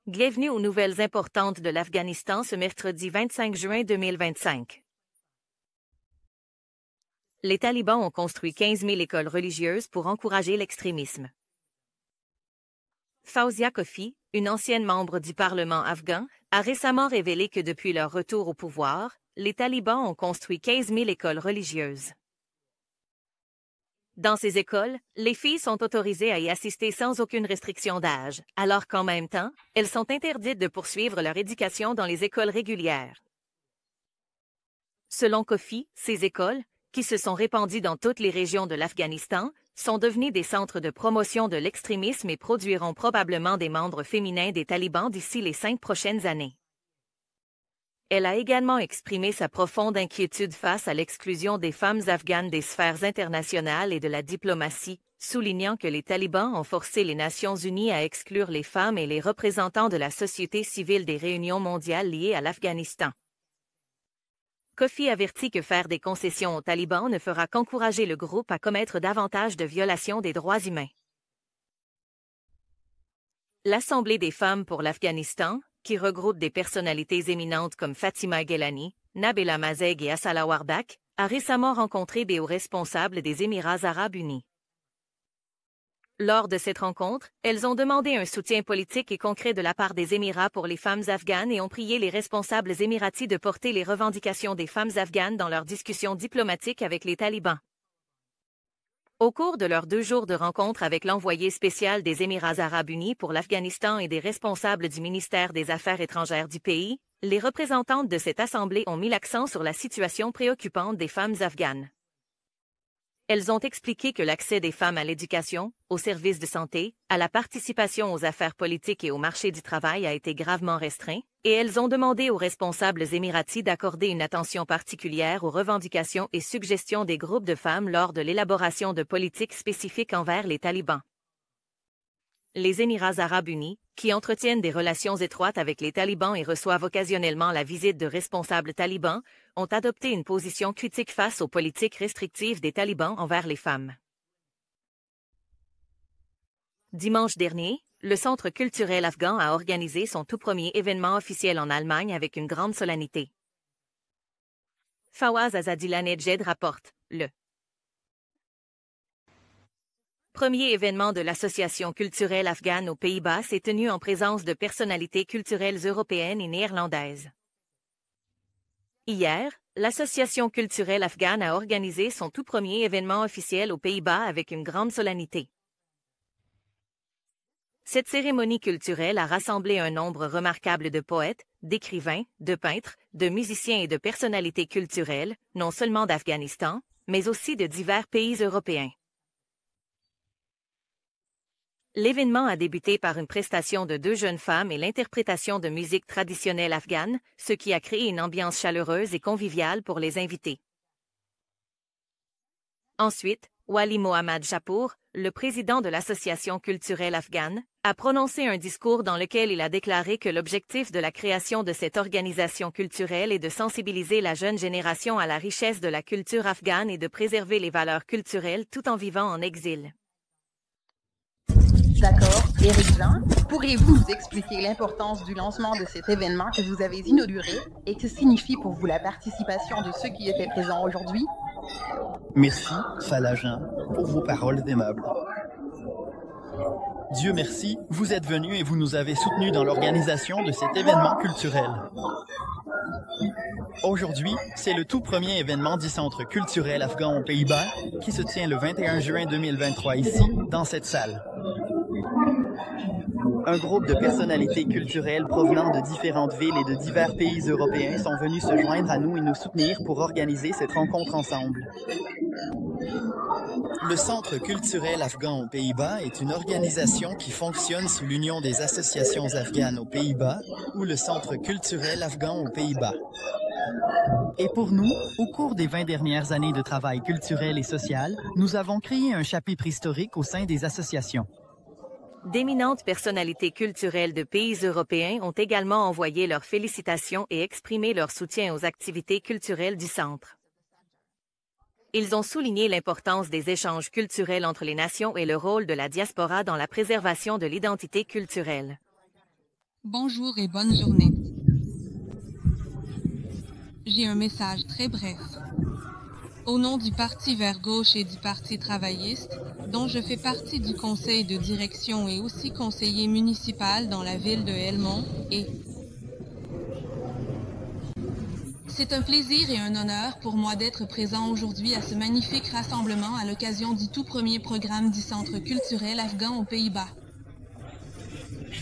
Bienvenue aux nouvelles importantes de l'Afghanistan ce mercredi 25 juin 2025. Les talibans ont construit 15 000 écoles religieuses pour encourager l'extrémisme. Fawzia Kofi, une ancienne membre du Parlement afghan, a récemment révélé que depuis leur retour au pouvoir, les talibans ont construit 15 000 écoles religieuses. Dans ces écoles, les filles sont autorisées à y assister sans aucune restriction d'âge, alors qu'en même temps, elles sont interdites de poursuivre leur éducation dans les écoles régulières. Selon Kofi, ces écoles, qui se sont répandues dans toutes les régions de l'Afghanistan, sont devenues des centres de promotion de l'extrémisme et produiront probablement des membres féminins des talibans d'ici les 5 prochaines années. Elle a également exprimé sa profonde inquiétude face à l'exclusion des femmes afghanes des sphères internationales et de la diplomatie, soulignant que les talibans ont forcé les Nations unies à exclure les femmes et les représentants de la société civile des réunions mondiales liées à l'Afghanistan. Kofi avertit que faire des concessions aux talibans ne fera qu'encourager le groupe à commettre davantage de violations des droits humains. L'Assemblée des femmes pour l'Afghanistan, qui regroupe des personnalités éminentes comme Fatima Guellani, Nabila Mazeg et Asala Wardak, a récemment rencontré des hauts responsables des Émirats arabes unis. Lors de cette rencontre, elles ont demandé un soutien politique et concret de la part des Émirats pour les femmes afghanes et ont prié les responsables émiratis de porter les revendications des femmes afghanes dans leurs discussions diplomatiques avec les talibans. Au cours de leurs 2 jours de rencontre avec l'envoyé spécial des Émirats arabes unis pour l'Afghanistan et des responsables du ministère des Affaires étrangères du pays, les représentantes de cette assemblée ont mis l'accent sur la situation préoccupante des femmes afghanes. Elles ont expliqué que l'accès des femmes à l'éducation, aux services de santé, à la participation aux affaires politiques et au marché du travail a été gravement restreint, et elles ont demandé aux responsables émiratis d'accorder une attention particulière aux revendications et suggestions des groupes de femmes lors de l'élaboration de politiques spécifiques envers les talibans. Les Émirats arabes unis, qui entretiennent des relations étroites avec les talibans et reçoivent occasionnellement la visite de responsables talibans, ont adopté une position critique face aux politiques restrictives des talibans envers les femmes. Dimanche dernier, le Centre culturel afghan a organisé son tout premier événement officiel en Allemagne avec une grande solennité. Fawaz Azadilanejed rapporte, le premier événement de l'Association culturelle afghane aux Pays-Bas s'est tenu en présence de personnalités culturelles européennes et néerlandaises. Hier, l'Association culturelle afghane a organisé son tout premier événement officiel aux Pays-Bas avec une grande solennité. Cette cérémonie culturelle a rassemblé un nombre remarquable de poètes, d'écrivains, de peintres, de musiciens et de personnalités culturelles, non seulement d'Afghanistan, mais aussi de divers pays européens. L'événement a débuté par une prestation de 2 jeunes femmes et l'interprétation de musique traditionnelle afghane, ce qui a créé une ambiance chaleureuse et conviviale pour les invités. Ensuite, Wali Mohammad Shapour, le président de l'Association culturelle afghane, a prononcé un discours dans lequel il a déclaré que l'objectif de la création de cette organisation culturelle est de sensibiliser la jeune génération à la richesse de la culture afghane et de préserver les valeurs culturelles tout en vivant en exil. D'accord. Éric Jean, pourriez-vous nous expliquer l'importance du lancement de cet événement que vous avez inauguré et que signifie pour vous la participation de ceux qui étaient présents aujourd'hui? Merci, Fala Jean, pour vos paroles aimables. Dieu merci, vous êtes venus et vous nous avez soutenus dans l'organisation de cet événement culturel. Aujourd'hui, c'est le tout premier événement du Centre culturel afghan aux Pays-Bas qui se tient le 21 juin 2023 ici, dans cette salle. Un groupe de personnalités culturelles provenant de différentes villes et de divers pays européens sont venus se joindre à nous et nous soutenir pour organiser cette rencontre ensemble. Le Centre culturel afghan aux Pays-Bas est une organisation qui fonctionne sous l'Union des associations afghanes aux Pays-Bas ou le Centre culturel afghan aux Pays-Bas. Et pour nous, au cours des 20 dernières années de travail culturel et social, nous avons créé un chapitre historique au sein des associations. D'éminentes personnalités culturelles de pays européens ont également envoyé leurs félicitations et exprimé leur soutien aux activités culturelles du Centre. Ils ont souligné l'importance des échanges culturels entre les nations et le rôle de la diaspora dans la préservation de l'identité culturelle. Bonjour et bonne journée. J'ai un message très bref. Au nom du Parti Vert Gauche et du Parti travailliste, dont je fais partie du conseil de direction et aussi conseiller municipal dans la ville de Helmont, et c'est un plaisir et un honneur pour moi d'être présent aujourd'hui à ce magnifique rassemblement à l'occasion du tout premier programme du Centre culturel afghan aux Pays-Bas.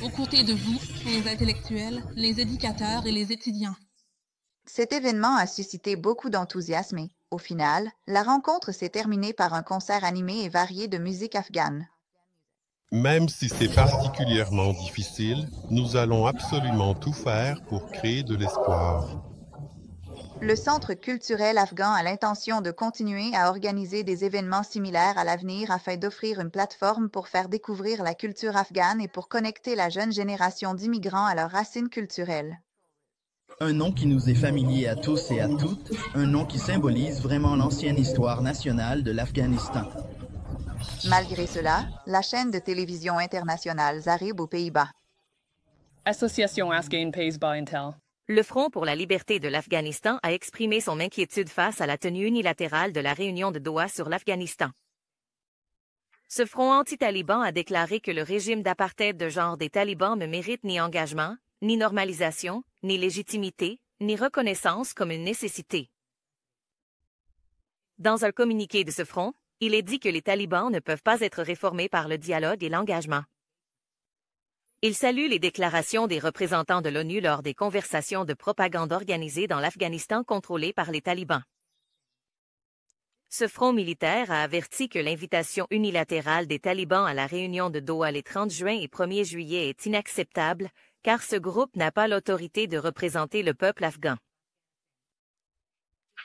Aux côtés de vous, les intellectuels, les éducateurs et les étudiants. Cet événement a suscité beaucoup d'enthousiasme et, au final, la rencontre s'est terminée par un concert animé et varié de musique afghane. Même si c'est particulièrement difficile, nous allons absolument tout faire pour créer de l'espoir. Le Centre culturel afghan a l'intention de continuer à organiser des événements similaires à l'avenir afin d'offrir une plateforme pour faire découvrir la culture afghane et pour connecter la jeune génération d'immigrants à leurs racines culturelles. Un nom qui nous est familier à tous et à toutes, un nom qui symbolise vraiment l'ancienne histoire nationale de l'Afghanistan. Malgré cela, la chaîne de télévision internationale Zarib aux Pays-Bas. Association Afghane Pays-Bas Intel. Le Front pour la liberté de l'Afghanistan a exprimé son inquiétude face à la tenue unilatérale de la réunion de Doha sur l'Afghanistan. Ce front anti-taliban a déclaré que le régime d'apartheid de genre des talibans ne mérite ni engagement, ni normalisation, ni légitimité, ni reconnaissance comme une nécessité. Dans un communiqué de ce front, il est dit que les talibans ne peuvent pas être réformés par le dialogue et l'engagement. Il salue les déclarations des représentants de l'ONU lors des conversations de propagande organisées dans l'Afghanistan contrôlé par les talibans. Ce front militaire a averti que l'invitation unilatérale des talibans à la réunion de Doha les 30 juin et 1er juillet est inacceptable, car ce groupe n'a pas l'autorité de représenter le peuple afghan.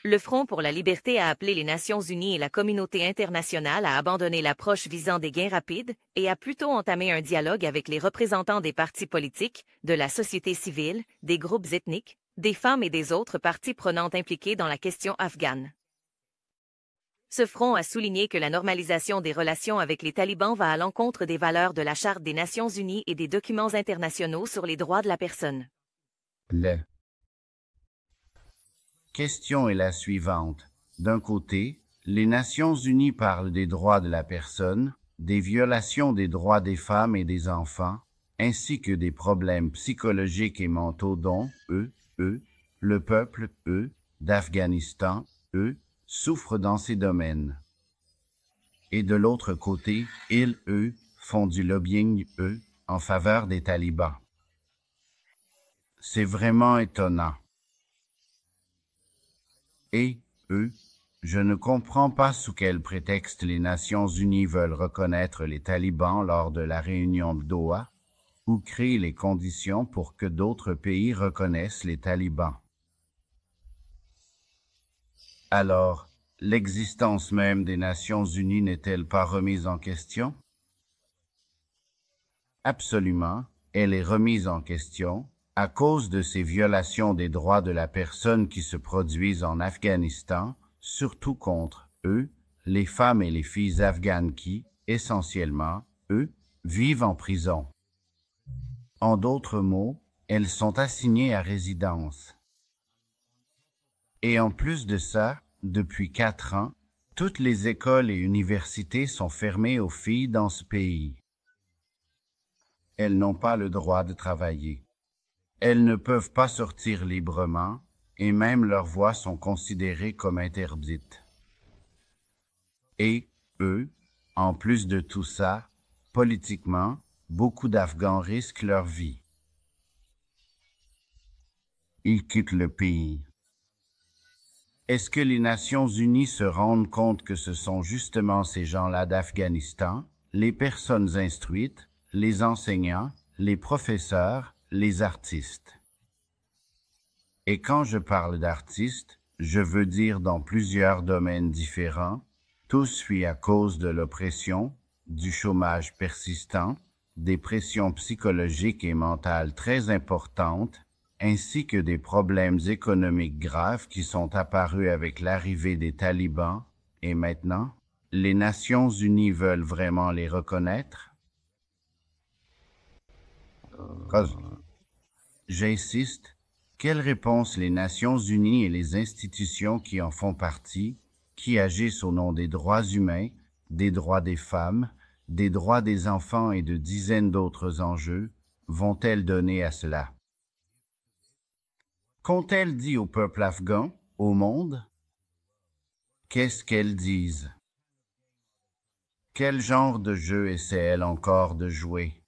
Le Front pour la liberté a appelé les Nations unies et la communauté internationale à abandonner l'approche visant des gains rapides et a plutôt entamé un dialogue avec les représentants des partis politiques, de la société civile, des groupes ethniques, des femmes et des autres parties prenantes impliquées dans la question afghane. Ce front a souligné que la normalisation des relations avec les talibans va à l'encontre des valeurs de la Charte des Nations unies et des documents internationaux sur les droits de la personne. La question est la suivante. D'un côté, les Nations unies parlent des droits de la personne, des violations des droits des femmes et des enfants, ainsi que des problèmes psychologiques et mentaux dont, le peuple, d'Afghanistan, souffrent dans ces domaines. Et de l'autre côté, ils, font du lobbying, en faveur des talibans. C'est vraiment étonnant. Et, je ne comprends pas sous quel prétexte les Nations unies veulent reconnaître les talibans lors de la réunion de Doha, ou créer les conditions pour que d'autres pays reconnaissent les talibans. Alors, l'existence même des Nations unies n'est-elle pas remise en question? Absolument, elle est remise en question à cause de ces violations des droits de la personne qui se produisent en Afghanistan, surtout contre, les femmes et les filles afghanes qui, essentiellement, vivent en prison. En d'autres mots, elles sont assignées à résidence. Et en plus de ça, depuis 4 ans, toutes les écoles et universités sont fermées aux filles dans ce pays. Elles n'ont pas le droit de travailler. Elles ne peuvent pas sortir librement, et même leurs voix sont considérées comme interdites. Et, en plus de tout ça, politiquement, beaucoup d'Afghans risquent leur vie. Ils quittent le pays. Est-ce que les Nations unies se rendent compte que ce sont justement ces gens-là d'Afghanistan, les personnes instruites, les enseignants, les professeurs, les artistes? Et quand je parle d'artistes, je veux dire dans plusieurs domaines différents, tous fuient à cause de l'oppression, du chômage persistant, des pressions psychologiques et mentales très importantes, ainsi que des problèmes économiques graves qui sont apparus avec l'arrivée des talibans, et maintenant, les Nations unies veulent vraiment les reconnaître? J'insiste, quelle réponse les Nations unies et les institutions qui en font partie, qui agissent au nom des droits humains, des droits des femmes, des droits des enfants et de dizaines d'autres enjeux, vont-elles donner à cela? Qu'ont-elles dit au peuple afghan, au monde? Qu'est-ce qu'elles disent? Quel genre de jeu essaient-elles encore de jouer?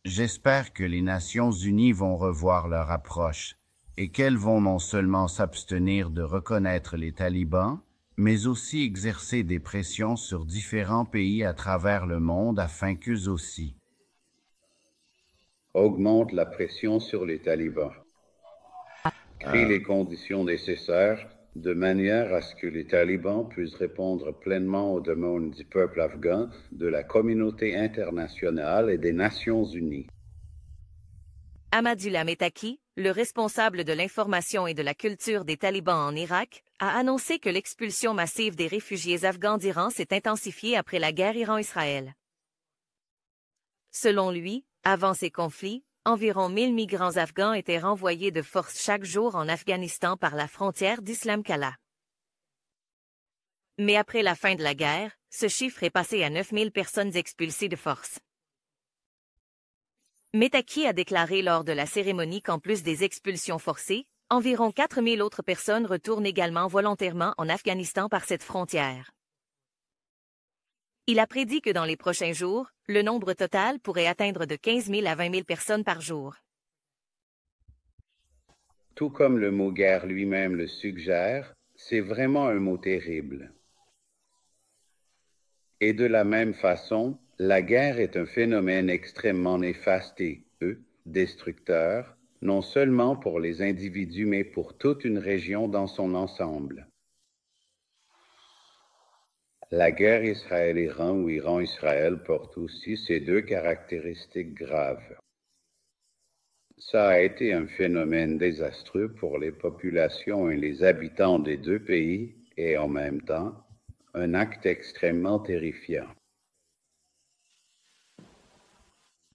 J'espère que les Nations unies vont revoir leur approche et qu'elles vont non seulement s'abstenir de reconnaître les talibans, mais aussi exercer des pressions sur différents pays à travers le monde afin qu'eux aussi augmentent la pression sur les talibans, créent les conditions nécessaires de manière à ce que les talibans puissent répondre pleinement aux demandes du peuple afghan, de la communauté internationale et des Nations unies. Ahmadullah Metaki, le responsable de l'information et de la culture des talibans en Irak, a annoncé que l'expulsion massive des réfugiés afghans d'Iran s'est intensifiée après la guerre Iran-Israël. Selon lui, avant ces conflits, environ 1000 migrants afghans étaient renvoyés de force chaque jour en Afghanistan par la frontière d'Islam Kala. Mais après la fin de la guerre, ce chiffre est passé à 9000 personnes expulsées de force. Metaki a déclaré lors de la cérémonie qu'en plus des expulsions forcées, environ 4000 autres personnes retournent également volontairement en Afghanistan par cette frontière. Il a prédit que dans les prochains jours, le nombre total pourrait atteindre de 15 000 à 20 000 personnes par jour. Tout comme le mot guerre lui-même le suggère, c'est vraiment un mot terrible. Et de la même façon, la guerre est un phénomène extrêmement néfaste et, destructeur, non seulement pour les individus mais pour toute une région dans son ensemble. La guerre Israël-Iran ou Iran-Israël porte aussi ces deux caractéristiques graves. Ça a été un phénomène désastreux pour les populations et les habitants des deux pays et en même temps, un acte extrêmement terrifiant.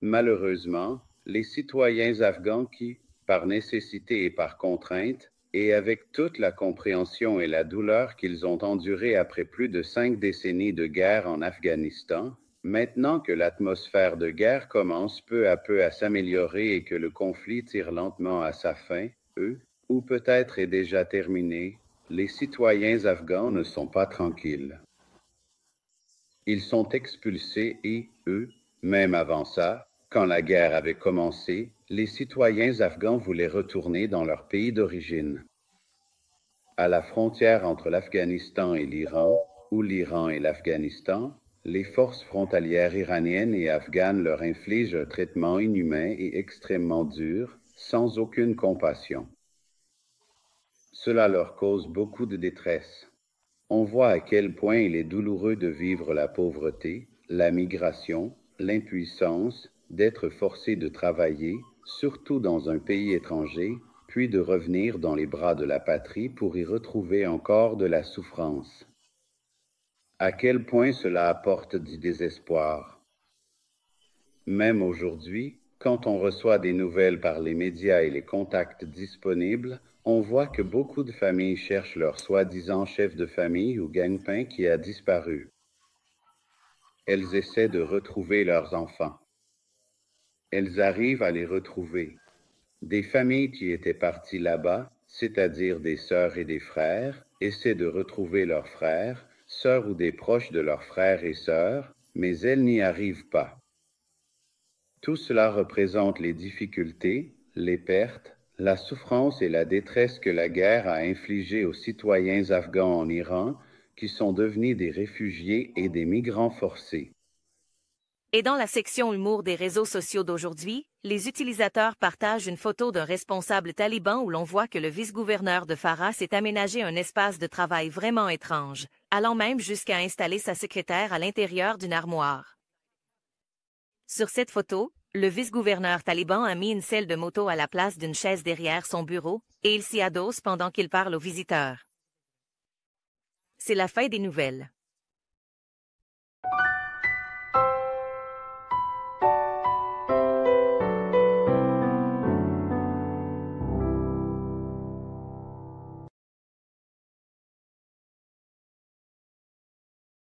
Malheureusement, les citoyens afghans qui, par nécessité et par contrainte, et avec toute la compréhension et la douleur qu'ils ont endurée après plus de 5 décennies de guerre en Afghanistan, maintenant que l'atmosphère de guerre commence peu à peu à s'améliorer et que le conflit tire lentement à sa fin, ou peut-être est déjà terminé, les citoyens afghans ne sont pas tranquilles. Ils sont expulsés et, même avant ça, quand la guerre avait commencé, les citoyens afghans voulaient retourner dans leur pays d'origine. À la frontière entre l'Afghanistan et l'Iran, ou l'Iran et l'Afghanistan, les forces frontalières iraniennes et afghanes leur infligent un traitement inhumain et extrêmement dur, sans aucune compassion. Cela leur cause beaucoup de détresse. On voit à quel point il est douloureux de vivre la pauvreté, la migration, l'impuissance, d'être forcé de travailler, surtout dans un pays étranger, puis de revenir dans les bras de la patrie pour y retrouver encore de la souffrance. À quel point cela apporte du désespoir. Même aujourd'hui, quand on reçoit des nouvelles par les médias et les contacts disponibles, on voit que beaucoup de familles cherchent leur soi-disant chef de famille ou gagne-pain qui a disparu. Elles essaient de retrouver leurs enfants. Elles arrivent à les retrouver. Des familles qui étaient parties là-bas, c'est-à-dire des sœurs et des frères, essaient de retrouver leurs frères, sœurs ou des proches de leurs frères et sœurs, mais elles n'y arrivent pas. Tout cela représente les difficultés, les pertes, la souffrance et la détresse que la guerre a infligées aux citoyens afghans en Iran, qui sont devenus des réfugiés et des migrants forcés. Et dans la section humour des réseaux sociaux d'aujourd'hui, les utilisateurs partagent une photo d'un responsable taliban où l'on voit que le vice-gouverneur de Farah s'est aménagé un espace de travail vraiment étrange, allant même jusqu'à installer sa secrétaire à l'intérieur d'une armoire. Sur cette photo, le vice-gouverneur taliban a mis une selle de moto à la place d'une chaise derrière son bureau et il s'y adosse pendant qu'il parle aux visiteurs. C'est la fin des nouvelles.